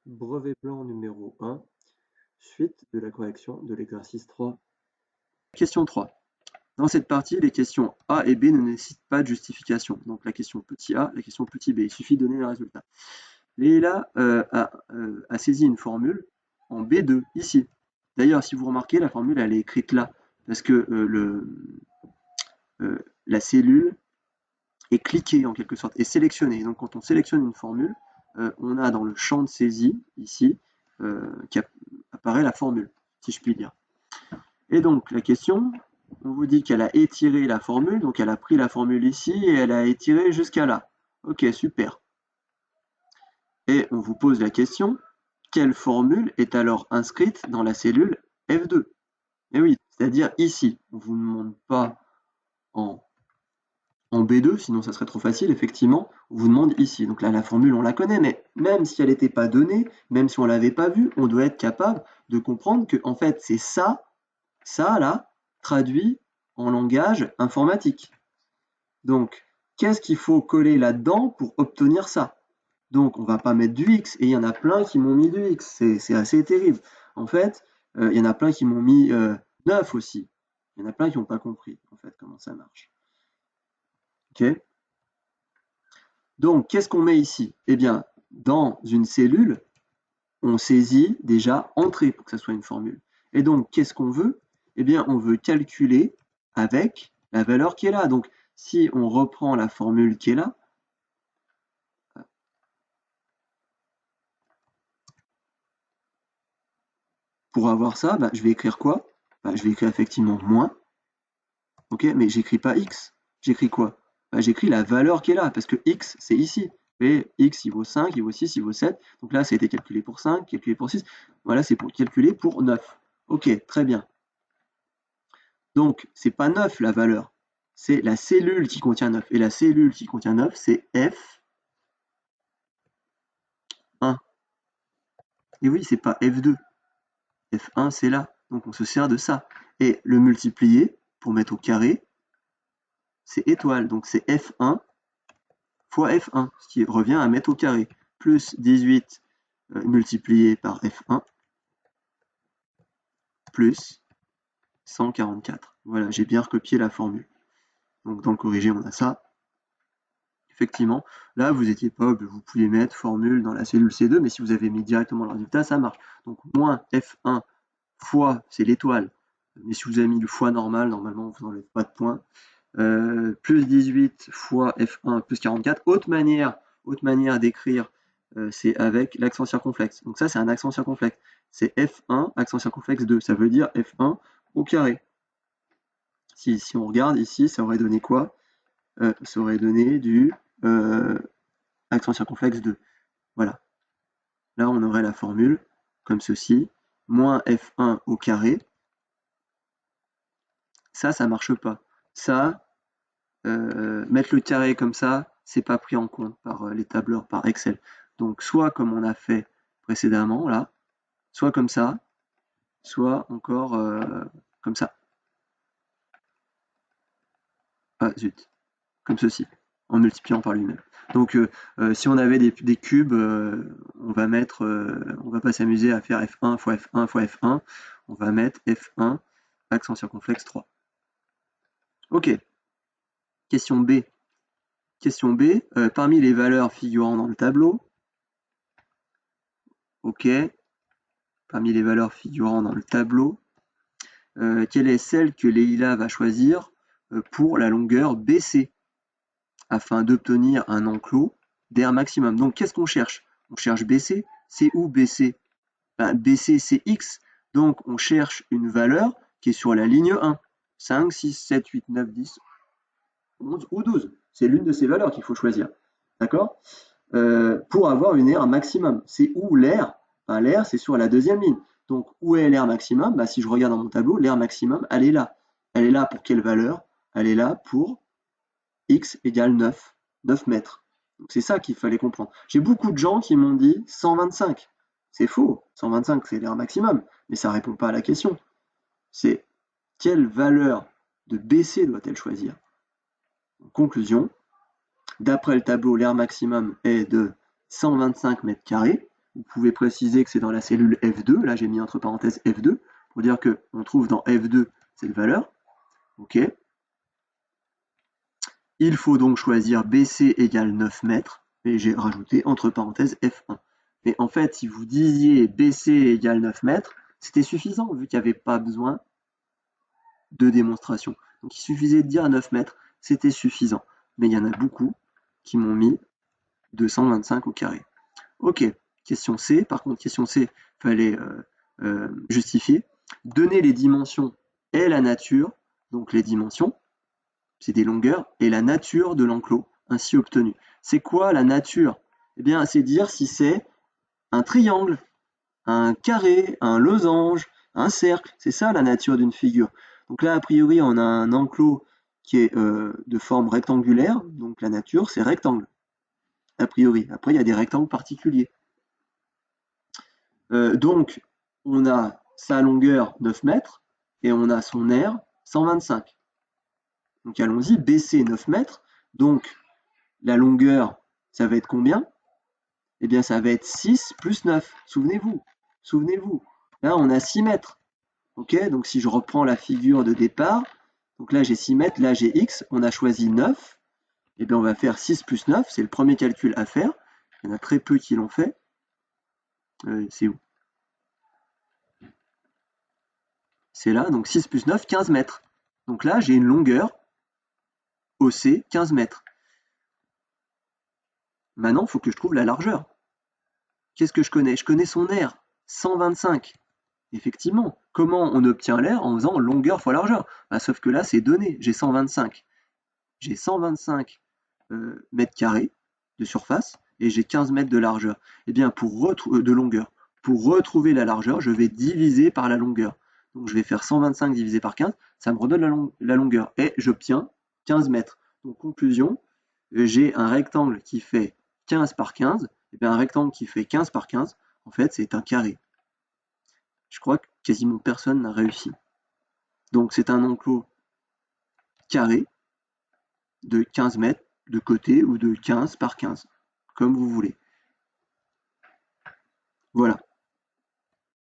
Brevet blanc numéro 1, suite de la correction de l'exercice 3. Question 3. Dans cette partie, les questions A et B ne nécessitent pas de justification. Donc la question petit a, la question petit b, il suffit de donner le résultat. Léla a saisi une formule en B2, ici. D'ailleurs, si vous remarquez, la formule, elle est écrite là, parce que la cellule est cliquée en quelque sorte, est sélectionnée. Donc quand on sélectionne une formule, on a dans le champ de saisie, ici, qui apparaît la formule, si je puis dire. Et donc la question, on vous dit qu'elle a étiré la formule, donc elle a pris la formule ici et elle a étiré jusqu'à là. Ok, super. Et on vous pose la question, quelle formule est alors inscrite dans la cellule F2? Et oui, c'est-à-dire ici. On ne vous demande pas en B2, sinon ça serait trop facile, effectivement, on vous demande ici. Donc là, la formule, on la connaît, mais même si elle n'était pas donnée, même si on ne l'avait pas vue, on doit être capable de comprendre que, en fait, c'est ça là, traduit en langage informatique. Donc, qu'est-ce qu'il faut coller là-dedans pour obtenir ça? Donc, on ne va pas mettre du X, et il y en a plein qui m'ont mis du X, c'est assez terrible. En fait, il y en a plein qui m'ont mis 9 aussi. Il y en a plein qui n'ont pas compris, en fait, comment ça marche. Ok? Donc, qu'est-ce qu'on met ici? Eh bien, dans une cellule, on saisit déjà entrée pour que ça soit une formule. Et donc, qu'est-ce qu'on veut? Eh bien, on veut calculer avec la valeur qui est là. Donc, si on reprend la formule qui est là, pour avoir ça, je vais écrire quoi? Je vais écrire effectivement moins. Ok, mais j'écris pas x. J'écris quoi? J'écris la valeur qui est là, parce que x, c'est ici. Et x, il vaut 5, il vaut 6, il vaut 7. Donc là, ça a été calculé pour 5, calculé pour 6. Voilà, c'est pour calculer pour 9. Ok, très bien. Donc, c'est pas 9 la valeur. C'est la cellule qui contient 9. Et la cellule qui contient 9, c'est F1. Et oui, c'est pas F2. F1, c'est là. Donc, on se sert de ça. Et le multiplier, pour mettre au carré, c'est étoile. Donc, c'est F1 fois F1, ce qui revient à mettre au carré. Plus 18 multiplié par F1, plus 144. Voilà, j'ai bien recopié la formule. Donc, dans le corrigé, on a ça. Effectivement, là, vous n'étiez pas, vous pouviez mettre formule dans la cellule C2, mais si vous avez mis directement le résultat, ça marche. Donc, moins F1 fois, c'est l'étoile, mais si vous avez mis le fois normal, normalement, vous n'enlevez pas de point. Plus 18 fois F1 plus 44. Autre manière d'écrire, c'est avec l'accent circonflexe. Donc ça, c'est un accent circonflexe. C'est F1, accent circonflexe 2. Ça veut dire F1 au carré. Si on regarde ici, ça aurait donné quoi? Ça aurait donné du accent circonflexe 2. Voilà. Là, on aurait la formule comme ceci. Moins F1 au carré. Ça marche pas. Ça, mettre le carré comme ça, c'est pas pris en compte par les tableurs, par Excel. Donc, soit comme on a fait précédemment, là, soit comme ça, soit encore comme ça. Ah, zut. Comme ceci, en multipliant par lui-même. Donc, si on avait des cubes, on va pas s'amuser à faire F1 fois F1 fois F1. On va mettre F1, accent circonflexe 3. Ok. Question B. Question B. Parmi les valeurs figurant dans le tableau, ok. Parmi les valeurs figurant dans le tableau, quelle est celle que Leïla va choisir pour la longueur BC afin d'obtenir un enclos d'air maximum. Donc, qu'est-ce qu'on cherche? On cherche BC. C'est où BC? BC, c'est X. Donc, on cherche une valeur qui est sur la ligne 1. 5, 6, 7, 8, 9, 10, 11 ou 12. C'est l'une de ces valeurs qu'il faut choisir. D'accord? Pour avoir une aire maximum. C'est où l'air? L'air, c'est sur la deuxième ligne. Donc, où est l'air maximum? Si je regarde dans mon tableau, l'air maximum, elle est là. Elle est là pour quelle valeur? Elle est là pour x égale 9, 9 mètres. C'est ça qu'il fallait comprendre. J'ai beaucoup de gens qui m'ont dit 125. C'est faux. 125, c'est l'air maximum. Mais ça ne répond pas à la question. C'est quelle valeur de BC doit-elle choisir? En conclusion, d'après le tableau, l'air maximum est de 125 mètres carrés. vous pouvez préciser que c'est dans la cellule F2, là j'ai mis entre parenthèses F2, pour dire qu'on trouve dans F2 cette valeur. Ok. Il faut donc choisir BC égale 9 mètres, et j'ai rajouté entre parenthèses F1. Mais en fait, si vous disiez BC égale 9 mètres, c'était suffisant, vu qu'il n'y avait pas besoin de démonstration. Donc il suffisait de dire 9 mètres, c'était suffisant. Mais il y en a beaucoup qui m'ont mis 225 au carré. Ok, question C. Par contre, question C, il fallait justifier. Donner les dimensions et la nature, donc les dimensions, c'est des longueurs, et la nature de l'enclos ainsi obtenu. C'est quoi la nature? Eh bien, c'est dire si c'est un triangle, un carré, un losange, un cercle. C'est ça la nature d'une figure. Donc là, a priori, on a un enclos qui est de forme rectangulaire, donc la nature, c'est rectangle, a priori. Après, il y a des rectangles particuliers. Donc, on a sa longueur 9 mètres et on a son aire 125. Donc allons-y, BC 9 mètres. Donc la longueur, ça va être combien? Eh bien, ça va être 6 plus 9. Souvenez-vous. Souvenez-vous. Là, on a 6 mètres. Ok, donc si je reprends la figure de départ, donc là j'ai 6 mètres, là j'ai X, on a choisi 9. Eh bien, on va faire 6 plus 9, c'est le premier calcul à faire. Il y en a très peu qui l'ont fait. C'est où? C'est là, donc 6 plus 9, 15 mètres. Donc là, j'ai une longueur OC, 15 mètres. Maintenant, il faut que je trouve la largeur. Qu'est-ce que je connais? Je connais son aire, 125. Effectivement, comment on obtient l'aire? En faisant longueur fois largeur. Bah, sauf que là, c'est donné, j'ai 125. J'ai 125 mètres carrés de surface et j'ai 15 mètres de largeur. Eh bien, de longueur. Pour retrouver la largeur, je vais diviser par la longueur. Donc, je vais faire 125 divisé par 15, ça me redonne la longueur. Et j'obtiens 15 mètres. Donc, conclusion, j'ai un rectangle qui fait 15 par 15. Et bien, un rectangle qui fait 15 par 15, en fait, c'est un carré. Je crois que quasiment personne n'a réussi. Donc, c'est un enclos carré de 15 mètres de côté ou de 15 par 15, comme vous voulez. Voilà.